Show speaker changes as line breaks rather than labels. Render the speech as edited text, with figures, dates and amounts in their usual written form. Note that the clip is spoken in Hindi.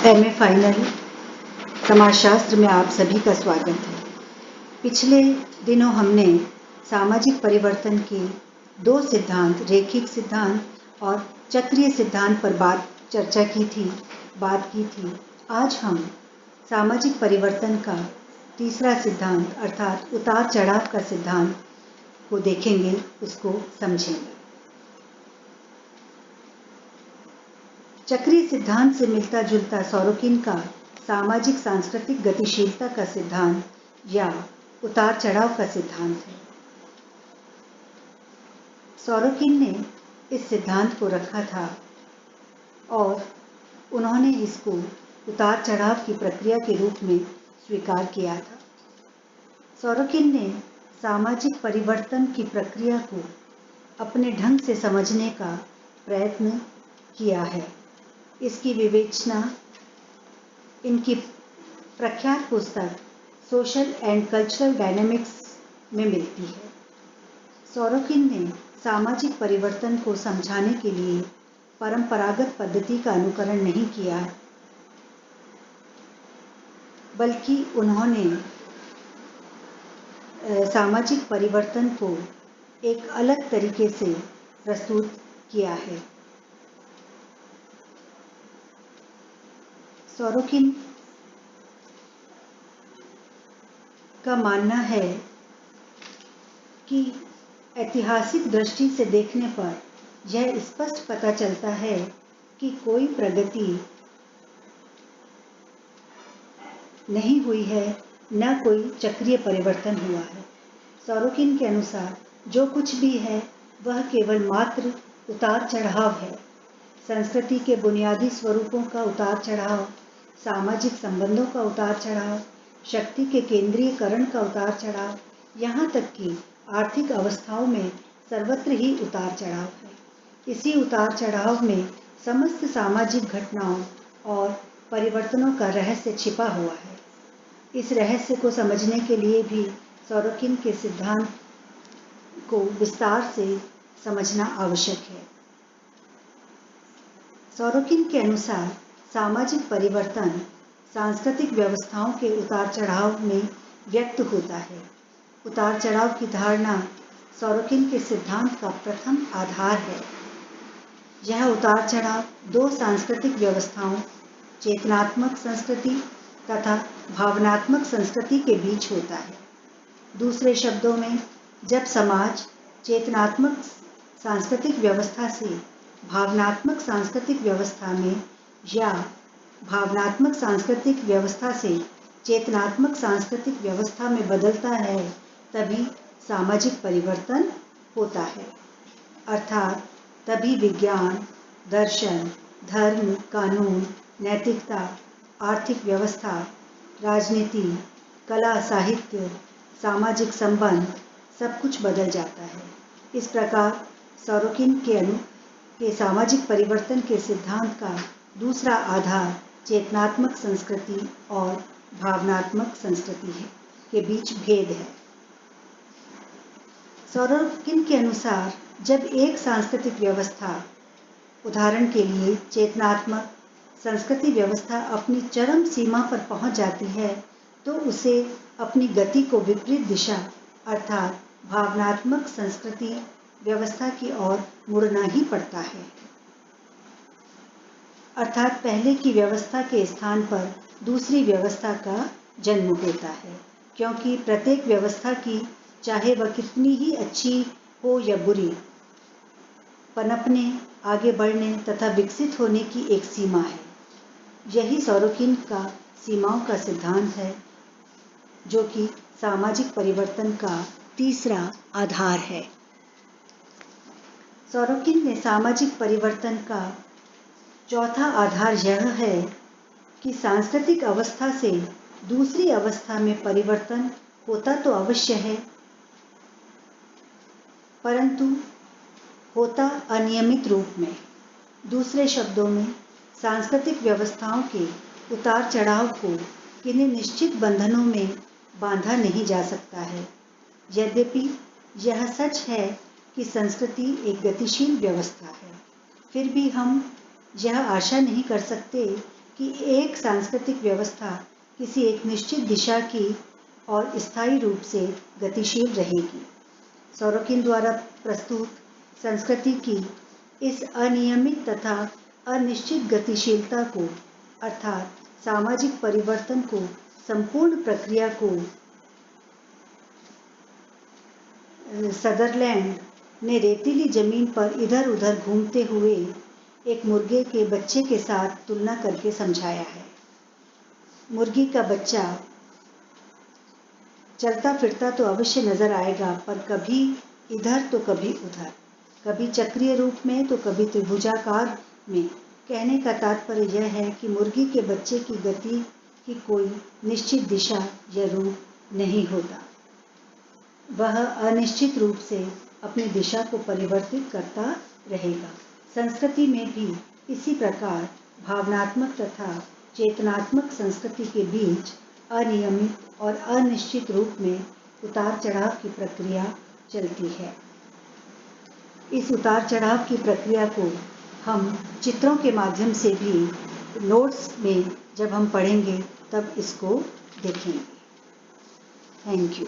एमए फाइनल समाजशास्त्र में आप सभी का स्वागत है। पिछले दिनों हमने सामाजिक परिवर्तन के दो सिद्धांत, रेखिक सिद्धांत और चक्रीय सिद्धांत पर बात की थी। आज हम सामाजिक परिवर्तन का तीसरा सिद्धांत अर्थात उतार चढ़ाव का सिद्धांत को देखेंगे, उसको समझेंगे। चक्रीय सिद्धांत से मिलता जुलता सोरोकिन का सामाजिक सांस्कृतिक गतिशीलता का सिद्धांत या उतार चढ़ाव का सिद्धांत है। सोरोकिन ने इस सिद्धांत को रखा था और उन्होंने इसको उतार चढ़ाव की प्रक्रिया के रूप में स्वीकार किया था। सोरोकिन ने सामाजिक परिवर्तन की प्रक्रिया को अपने ढंग से समझने का प्रयत्न किया है। इसकी विवेचना इनकी प्रख्यात पुस्तक सोशल एंड कल्चरल डायनामिक्स में मिलती है। सोरोकिन ने सामाजिक परिवर्तन को समझाने के लिए परंपरागत पद्धति का अनुकरण नहीं किया, बल्कि उन्होंने सामाजिक परिवर्तन को एक अलग तरीके से प्रस्तुत किया है। सोरोकिन का मानना है कि ऐतिहासिक दृष्टि से देखने पर यह स्पष्ट पता चलता है कि कोई प्रगति नहीं हुई है, न कोई चक्रीय परिवर्तन हुआ है। सोरोकिन के अनुसार जो कुछ भी है वह केवल मात्र उतार चढ़ाव है। संस्कृति के बुनियादी स्वरूपों का उतार चढ़ाव, सामाजिक संबंधों का उतार चढ़ाव, शक्ति के केंद्रीयकरण का उतार चढ़ाव, यहाँ तक कि आर्थिक अवस्थाओं में सर्वत्र ही उतार चढ़ाव है। इसी उतार चढ़ाव में समस्त सामाजिक घटनाओं और परिवर्तनों का रहस्य छिपा हुआ है। इस रहस्य को समझने के लिए भी सोरोकिन के सिद्धांत को विस्तार से समझना आवश्यक है। सोरोकिन के अनुसार सामाजिक परिवर्तन सांस्कृतिक व्यवस्थाओं के उतार चढ़ाव में व्यक्त होता है। उतार चढ़ाव की धारणा सोरोकिन के सिद्धांत का प्रथम आधार है। यह उतार चढ़ाव दो सांस्कृतिक व्यवस्थाओं, चेतनात्मक संस्कृति तथा भावनात्मक संस्कृति के बीच होता है। दूसरे शब्दों में, जब समाज चेतनात्मक सांस्कृतिक व्यवस्था से भावनात्मक सांस्कृतिक व्यवस्था में या भावनात्मक सांस्कृतिक व्यवस्था से चेतनात्मक सांस्कृतिक व्यवस्था में बदलता है, तभी सामाजिक परिवर्तन होता है। अर्थात तभी विज्ञान, दर्शन, धर्म, कानून, नैतिकता, आर्थिक व्यवस्था, राजनीति, कला, साहित्य, सामाजिक संबंध सब कुछ बदल जाता है। इस प्रकार सोरोकिन के सामाजिक परिवर्तन के सिद्धांत का दूसरा आधार चेतनात्मक संस्कृति और भावनात्मक संस्कृति के बीच भेद है। सोरोकिन के अनुसार जब एक सांस्कृतिक व्यवस्था, उदाहरण के लिए चेतनात्मक संस्कृति व्यवस्था, अपनी चरम सीमा पर पहुंच जाती है, तो उसे अपनी गति को विपरीत दिशा अर्थात भावनात्मक संस्कृति व्यवस्था की ओर मुड़ना ही पड़ता है। अर्थात पहले की व्यवस्था के स्थान पर दूसरी व्यवस्था का जन्म होता है, क्योंकि प्रत्येक व्यवस्था की, चाहे वह कितनी ही अच्छी हो या बुरी, पनपने, आगे बढ़ने तथा विकसित होने की एक सीमा है। यही सोरोकिन का सीमाओं का सिद्धांत है, जो कि सामाजिक परिवर्तन का तीसरा आधार है। सोरोकिन ने सामाजिक परिवर्तन का चौथा आधार यह है कि सांस्कृतिक अवस्था से दूसरी अवस्था में परिवर्तन होता तो अवश्य है, परंतु होता अनियमित रूप में। दूसरे शब्दों में, सांस्कृतिक व्यवस्थाओं के उतार चढ़ाव को किन्हीं निश्चित बंधनों में बांधा नहीं जा सकता है। यद्यपि यह सच है कि संस्कृति एक गतिशील व्यवस्था है, फिर भी हम यह आशा नहीं कर सकते कि एक सांस्कृतिक व्यवस्था किसी एक निश्चित दिशा की और स्थायी रूप से गतिशील रहेगी। सोरोकिन द्वारा प्रस्तुत संस्कृति की इस अनियमित तथा अनिश्चित गतिशीलता को अर्थात सामाजिक परिवर्तन को संपूर्ण प्रक्रिया को सदरलैंड ने रेतीली जमीन पर इधर उधर घूमते हुए एक मुर्गे के बच्चे के साथ तुलना करके समझाया है। मुर्गी का बच्चा चलता फिरता तो अवश्य नजर आएगा, पर कभी इधर तो कभी उधर, कभी चक्रीय रूप में तो कभी त्रिभुजाकार में। कहने का तात्पर्य यह है कि मुर्गी के बच्चे की गति की कोई निश्चित दिशा या रूप नहीं होता। वह अनिश्चित रूप से अपनी दिशा को परिवर्तित करता रहेगा। संस्कृति में भी इसी प्रकार भावनात्मक तथा चेतनात्मक संस्कृति के बीच अनियमित और अनिश्चित रूप में उतार चढ़ाव की प्रक्रिया चलती है। इस उतार चढ़ाव की प्रक्रिया को हम चित्रों के माध्यम से भी नोट्स में जब हम पढ़ेंगे तब इसको देखेंगे। Thank you.